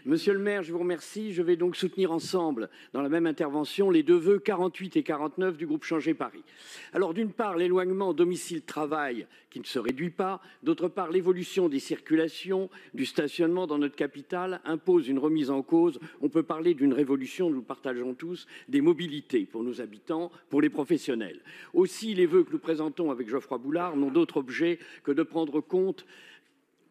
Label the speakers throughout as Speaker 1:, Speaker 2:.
Speaker 1: Monsieur le maire, je vous remercie. Je vais donc soutenir ensemble, dans la même intervention, les deux vœux 48 et 49 du groupe Changer Paris. Alors, d'une part, l'éloignement domicile-travail qui ne se réduit pas. D'autre part, l'évolution des circulations, du stationnement dans notre capitale impose une remise en cause. On peut parler d'une révolution, nous le partageons tous, des mobilités pour nos habitants, pour les professionnels. Aussi, les vœux que nous présentons avec Geoffroy Boulard n'ont d'autre objet que de prendre compte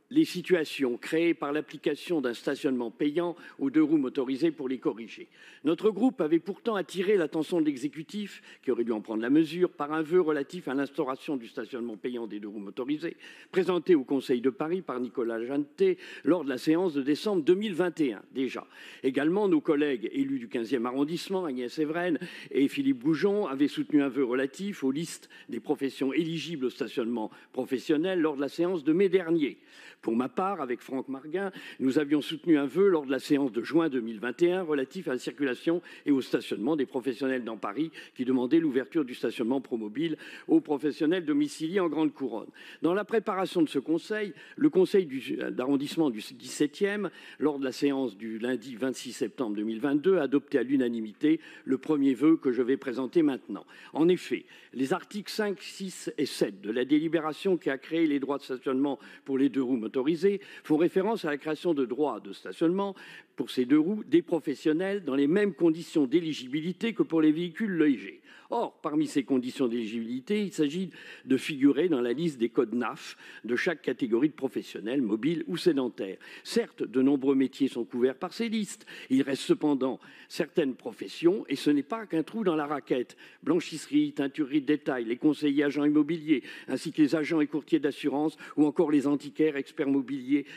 Speaker 1: les situations créées par l'application d'un stationnement payant aux deux roues motorisées pour les corriger. Notre groupe avait pourtant attiré l'attention de l'exécutif, qui aurait dû en prendre la mesure, par un vœu relatif à l'instauration du stationnement payant des deux roues motorisées, présenté au Conseil de Paris par Nicolas Jeantet lors de la séance de décembre 2021 déjà. Également, nos collègues élus du 15e arrondissement, Agnès Evren et Philippe Goujon, avaient soutenu un vœu relatif aux listes des professions éligibles au stationnement professionnel lors de la séance de mai dernier. Pour ma part, avec Franck Marguin, nous avions soutenu un vœu lors de la séance de juin 2021 relatif à la circulation et au stationnement des professionnels dans Paris qui demandaient l'ouverture du stationnement promobile aux professionnels domiciliés en Grande Couronne. Dans la préparation de ce conseil, le conseil d'arrondissement du 17e, lors de la séance du lundi 26 septembre 2022, a adopté à l'unanimité le premier vœu que je vais présenter maintenant. En effet, les articles 5, 6 et 7 de la délibération qui a créé les droits de stationnement pour les deux roues motorisés font référence à la création de droits de stationnement pour ces deux roues des professionnels dans les mêmes conditions d'éligibilité que pour les véhicules légers. Or, parmi ces conditions d'éligibilité, il s'agit de figurer dans la liste des codes NAF de chaque catégorie de professionnels, mobiles ou sédentaires. Certes, de nombreux métiers sont couverts par ces listes. Il reste cependant certaines professions, et ce n'est pas qu'un trou dans la raquette. Blanchisserie, teinturerie de détail, les conseillers agents immobiliers, ainsi que les agents et courtiers d'assurance, ou encore les antiquaires, experts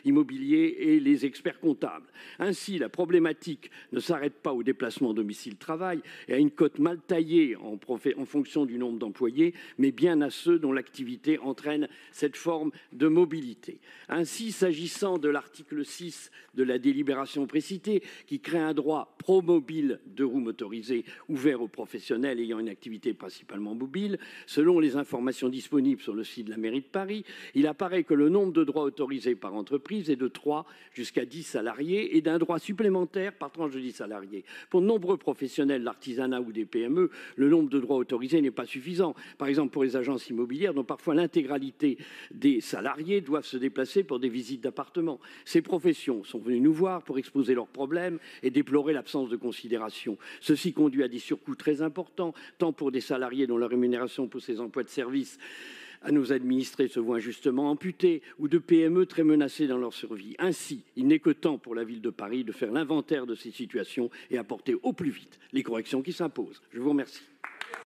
Speaker 1: immobiliers et les experts comptables. Ainsi, la problématique ne s'arrête pas au déplacement domicile-travail et à une cote mal taillée en fonction du nombre d'employés, mais bien à ceux dont l'activité entraîne cette forme de mobilité. Ainsi, s'agissant de l'article 6 de la délibération précitée, qui crée un droit promobile de roues motorisées ouvert aux professionnels ayant une activité principalement mobile, selon les informations disponibles sur le site de la mairie de Paris, il apparaît que le nombre de droits autorisés par entreprise est de 3 jusqu'à 10 salariés et d'un droit supplémentaire par tranche de 10 salariés. Pour de nombreux professionnels de l'artisanat ou des PME, le nombre de droits autorisés n'est pas suffisant. Par exemple, pour les agences immobilières, dont parfois l'intégralité des salariés doivent se déplacer pour des visites d'appartements. Ces professions sont venues nous voir pour exposer leurs problèmes et déplorer l'absence de considération. Ceci conduit à des surcoûts très importants, tant pour des salariés dont la rémunération pour ces emplois de service à nos administrés se voit injustement amputés, ou de PME très menacées dans leur survie. Ainsi, il n'est que temps pour la ville de Paris de faire l'inventaire de ces situations et apporter au plus vite les corrections qui s'imposent. Je vous remercie.